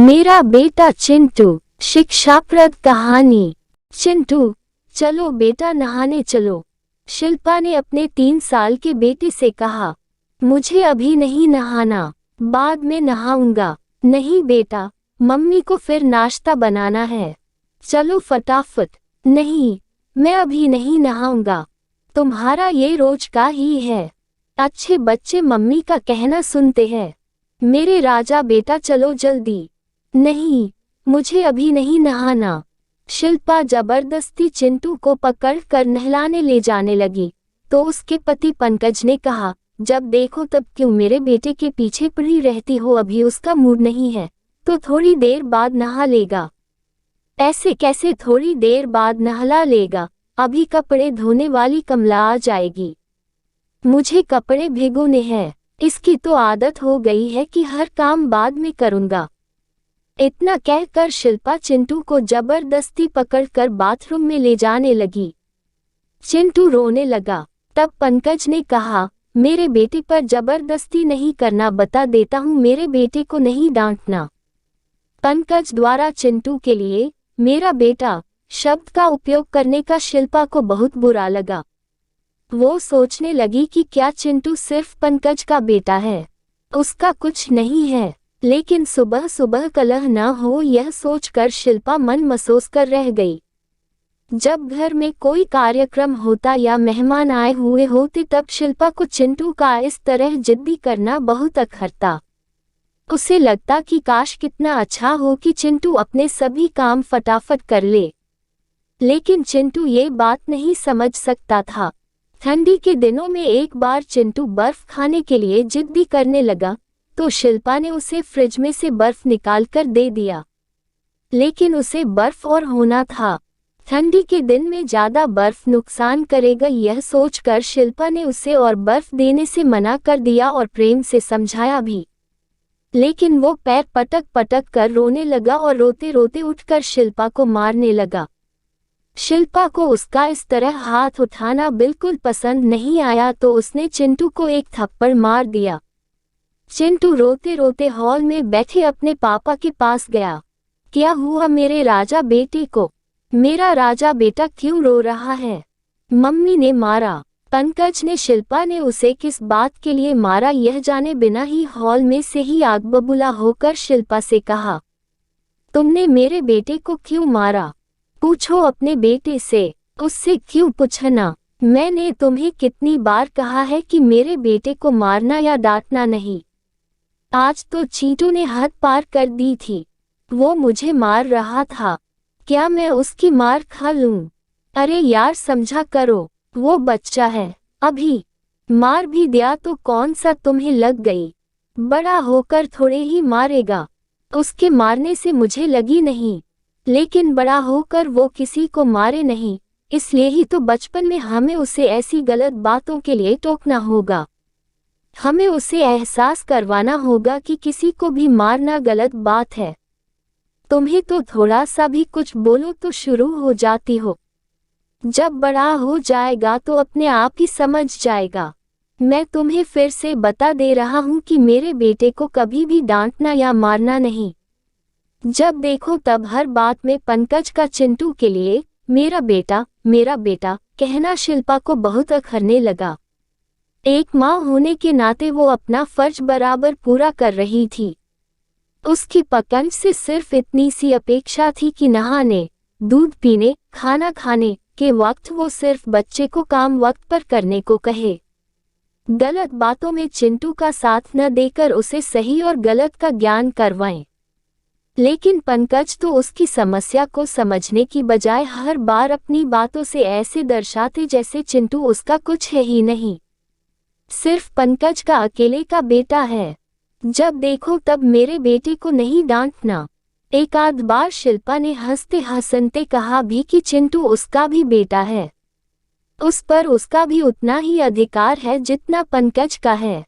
मेरा बेटा चिंटू। शिक्षाप्रद कहानी। चिंटू, चलो बेटा नहाने चलो। शिल्पा ने अपने 3 साल के बेटे से कहा। मुझे अभी नहीं नहाना, बाद में नहाऊंगा। नहीं बेटा, मम्मी को फिर नाश्ता बनाना है। चलो फटाफट। नहीं, मैं अभी नहीं नहाऊंगा। तुम्हारा ये रोज का ही है। अच्छे बच्चे मम्मी का कहना सुनते हैं। मेरे राजा बेटा चलो जल्दी। नहीं, मुझे अभी नहीं नहाना। शिल्पा जबरदस्ती चिंटू को पकड़ कर नहलाने ले जाने लगी, तो उसके पति पंकज ने कहा, जब देखो तब क्यों मेरे बेटे के पीछे पड़ी रहती हो, अभी उसका मूड नहीं है, तो थोड़ी देर बाद नहा लेगा। ऐसे कैसे थोड़ी देर बाद नहला लेगा, अभी कपड़े धोने वाली कमला आ जाएगी। मुझे कपड़े भिगोने हैं, इसकी तो आदत हो गई है कि हर काम बाद में करूंगा। इतना कहकर शिल्पा चिंटू को जबरदस्ती पकड़कर बाथरूम में ले जाने लगी। चिंटू रोने लगा। तब पंकज ने कहा, मेरे बेटे पर जबरदस्ती नहीं करना, बता देता हूँ मेरे बेटे को नहीं डांटना। पंकज द्वारा चिंटू के लिए मेरा बेटा शब्द का उपयोग करने का शिल्पा को बहुत बुरा लगा। वो सोचने लगी कि क्या चिंटू सिर्फ पंकज का बेटा है, उसका कुछ नहीं है। लेकिन सुबह सुबह कलह न हो, यह सोचकर शिल्पा मन मसोस कर रह गई। जब घर में कोई कार्यक्रम होता या मेहमान आए हुए होते, तब शिल्पा को चिंटू का इस तरह जिद्दी करना बहुत अखरता। उसे लगता कि काश कितना अच्छा हो कि चिंटू अपने सभी काम फटाफट कर ले। लेकिन चिंटू ये बात नहीं समझ सकता था। ठंडी के दिनों में एक बार चिंटू बर्फ खाने के लिए जिद्दी करने लगा, तो शिल्पा ने उसे फ्रिज में से बर्फ निकालकर दे दिया। लेकिन उसे बर्फ और होना था। ठंडी के दिन में ज्यादा बर्फ नुकसान करेगा, यह सोचकर शिल्पा ने उसे और बर्फ देने से मना कर दिया और प्रेम से समझाया भी। लेकिन वो पैर पटक पटक कर रोने लगा और रोते रोते उठकर शिल्पा को मारने लगा। शिल्पा को उसका इस तरह हाथ उठाना बिल्कुल पसंद नहीं आया, तो उसने चिंटू को एक थप्पड़ मार दिया। चिंटू रोते रोते हॉल में बैठे अपने पापा के पास गया। क्या हुआ मेरे राजा बेटे को? मेरा राजा बेटा क्यों रो रहा है? मम्मी ने मारा। पंकज ने शिल्पा ने उसे किस बात के लिए मारा यह जाने बिना ही हॉल में से ही आग बबूला होकर शिल्पा से कहा, तुमने मेरे बेटे को क्यों मारा? पूछो अपने बेटे से, उससे क्यों पूछना? मैंने तुम्हें कितनी बार कहा है कि मेरे बेटे को मारना या डांटना नहीं। आज तो चींटू ने हद पार कर दी थी। वो मुझे मार रहा था, क्या मैं उसकी मार खा लूं? अरे यार समझा करो, वो बच्चा है, अभी मार भी दिया तो कौन सा तुम्हें लग गई? बड़ा होकर थोड़े ही मारेगा। उसके मारने से मुझे लगी नहीं, लेकिन बड़ा होकर वो किसी को मारे नहीं, इसलिए ही तो बचपन में हमें उसे ऐसी गलत बातों के लिए टोकना होगा। हमें उसे एहसास करवाना होगा कि किसी को भी मारना गलत बात है। तुम्हें तो थोड़ा सा भी कुछ बोलो तो शुरू हो जाती हो। जब बड़ा हो जाएगा तो अपने आप ही समझ जाएगा। मैं तुम्हें फिर से बता दे रहा हूँ कि मेरे बेटे को कभी भी डांटना या मारना नहीं। जब देखो तब हर बात में पंकज का चिंटू के लिए मेरा बेटा कहना शिल्पा को बहुत अखरने लगा। एक माँ होने के नाते वो अपना फर्ज बराबर पूरा कर रही थी। उसकी पंकज से सिर्फ इतनी सी अपेक्षा थी कि नहाने, दूध पीने, खाना खाने के वक्त वो सिर्फ बच्चे को काम वक्त पर करने को कहे। गलत बातों में चिंटू का साथ न देकर उसे सही और गलत का ज्ञान करवाएं। लेकिन पंकज तो उसकी समस्या को समझने की बजाय हर बार अपनी बातों से ऐसे दर्शाते जैसे चिंटू उसका कुछ है ही नहीं, सिर्फ पंकज का अकेले का बेटा है। जब देखो तब मेरे बेटे को नहीं डांटना। एक आध बार शिल्पा ने हंसते हंसते कहा भी कि चिंटू उसका भी बेटा है, उस पर उसका भी उतना ही अधिकार है जितना पंकज का है।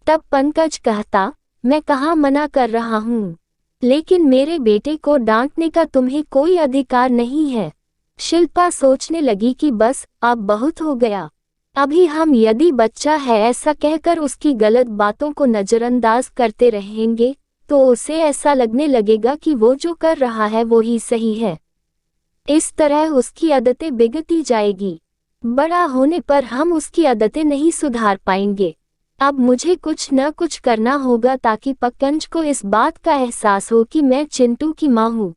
तब पंकज कहता, मैं कहाँ मना कर रहा हूँ, लेकिन मेरे बेटे को डांटने का तुम्हें कोई अधिकार नहीं है। शिल्पा सोचने लगी कि बस अब बहुत हो गया, अभी हम यदि बच्चा है ऐसा कहकर उसकी गलत बातों को नजरअंदाज करते रहेंगे तो उसे ऐसा लगने लगेगा कि वो जो कर रहा है वो ही सही है। इस तरह उसकी आदतें बिगड़ती जाएगी। बड़ा होने पर हम उसकी आदतें नहीं सुधार पाएंगे। अब मुझे कुछ न कुछ करना होगा ताकि पंकज को इस बात का एहसास हो कि मैं चिंटू की माँ हूँ।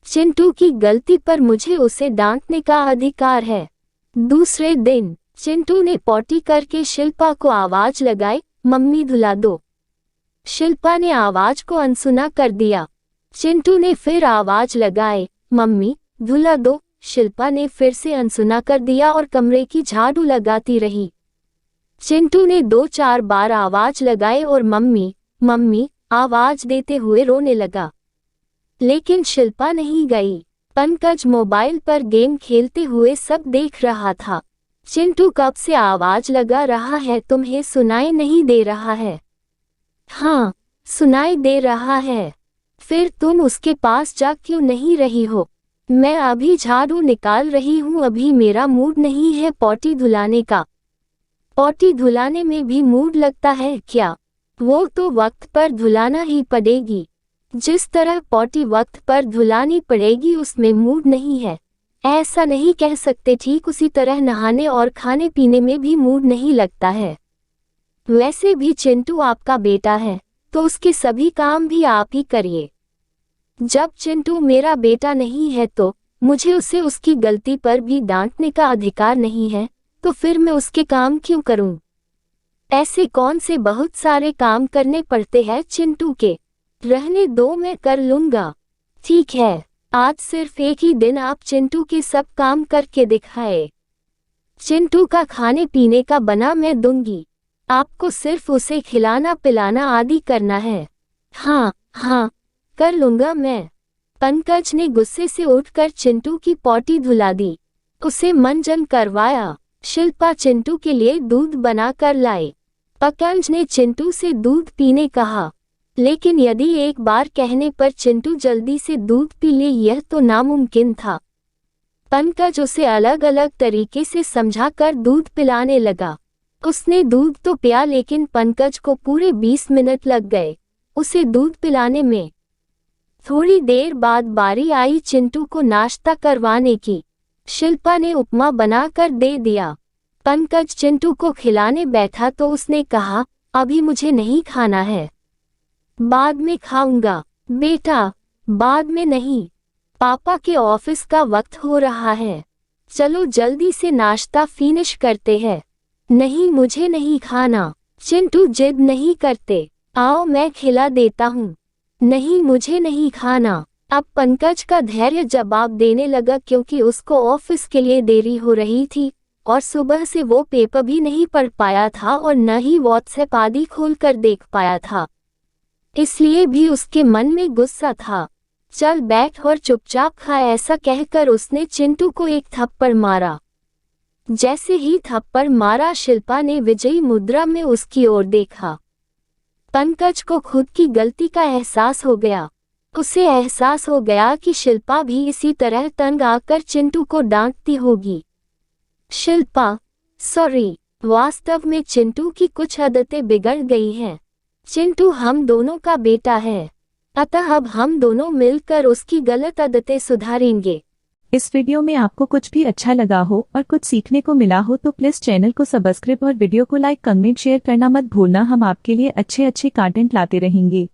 चिंटू की गलती पर मुझे उसे डांटने का अधिकार है। दूसरे दिन चिंटू ने पॉटी करके शिल्पा को आवाज लगाई, मम्मी धुला दो। शिल्पा ने आवाज को अनसुना कर दिया। चिंटू ने फिर आवाज लगाए, मम्मी धुला दो। शिल्पा ने फिर से अनसुना कर दिया और कमरे की झाड़ू लगाती रही। चिंटू ने 2-4 बार आवाज लगाए और मम्मी मम्मी आवाज देते हुए रोने लगा। लेकिन शिल्पा नहीं गई। पंकज मोबाइल पर गेम खेलते हुए सब देख रहा था। चिंटू कब से आवाज लगा रहा है, तुम्हें सुनाई नहीं दे रहा है? हाँ, सुनाई दे रहा है। फिर तुम उसके पास जा क्यों नहीं रही हो? मैं अभी झाड़ू निकाल रही हूँ, अभी मेरा मूड नहीं है पॉटी धुलाने का। पॉटी धुलाने में भी मूड लगता है क्या? वो तो वक्त पर धुलाना ही पड़ेगी। जिस तरह पॉटी वक्त पर धुलानी पड़ेगी उसमें मूड नहीं है, ऐसा नहीं कह सकते। ठीक उसी तरह नहाने और खाने पीने में भी मूड नहीं लगता है। वैसे भी चिंटू आपका बेटा है तो उसके सभी काम भी आप ही करिए। जब चिंटू मेरा बेटा नहीं है तो मुझे उसे उसकी गलती पर भी डांटने का अधिकार नहीं है, तो फिर मैं उसके काम क्यों करूं? ऐसे कौन से बहुत सारे काम करने पड़ते हैं चिंटू के। रहने दो, मैं कर लूंगा। ठीक है, आज सिर्फ एक ही दिन आप चिंटू के सब काम करके दिखाए। चिंटू का खाने पीने का बना मैं दूंगी, आपको सिर्फ उसे खिलाना पिलाना आदि करना है। हाँ हाँ, कर लूंगा मैं। पंकज ने गुस्से से उठकर चिंटू की पॉटी धुला दी, उसे मंजन करवाया। शिल्पा चिंटू के लिए दूध बना कर लाई। पंकज ने चिंटू से दूध पीने कहा, लेकिन यदि एक बार कहने पर चिंटू जल्दी से दूध पी ले यह तो नामुमकिन था। पंकज उसे अलग अलग तरीके से समझाकर दूध पिलाने लगा। उसने दूध तो पिया, लेकिन पंकज को पूरे 20 मिनट लग गए उसे दूध पिलाने में। थोड़ी देर बाद बारी आई चिंटू को नाश्ता करवाने की। शिल्पा ने उपमा बनाकर दे दिया। पंकज चिंटू को खिलाने बैठा तो उसने कहा, अभी मुझे नहीं खाना है, बाद में खाऊंगा। बेटा, बाद में नहीं, पापा के ऑफिस का वक्त हो रहा है, चलो जल्दी से नाश्ता फिनिश करते हैं। नहीं, मुझे नहीं खाना। चिंटू जिद नहीं करते, आओ मैं खिला देता हूँ। नहीं, मुझे नहीं खाना। अब पंकज का धैर्य जवाब देने लगा, क्योंकि उसको ऑफिस के लिए देरी हो रही थी और सुबह से वो पेपर भी नहीं पढ़ पाया था और न ही व्हाट्सएप आदि खोलकर देख पाया था, इसलिए भी उसके मन में गुस्सा था। चल बैठ और चुपचाप खा, ऐसा कहकर उसने चिंटू को एक थप्पड़ मारा। जैसे ही थप्पड़ मारा, शिल्पा ने विजयी मुद्रा में उसकी ओर देखा। पंकज को खुद की गलती का एहसास हो गया। उसे एहसास हो गया कि शिल्पा भी इसी तरह तंग आकर चिंटू को डांटती होगी। शिल्पा, सॉरी, वास्तव में चिंटू की कुछ आदतें बिगड़ गई हैं। चिंटू हम दोनों का बेटा है, अतः अब हम दोनों मिलकर उसकी गलत आदतें सुधारेंगे। इस वीडियो में आपको कुछ भी अच्छा लगा हो और कुछ सीखने को मिला हो तो प्लीज चैनल को सब्सक्राइब और वीडियो को लाइक कमेंट शेयर करना मत भूलना। हम आपके लिए अच्छे कंटेंट लाते रहेंगे।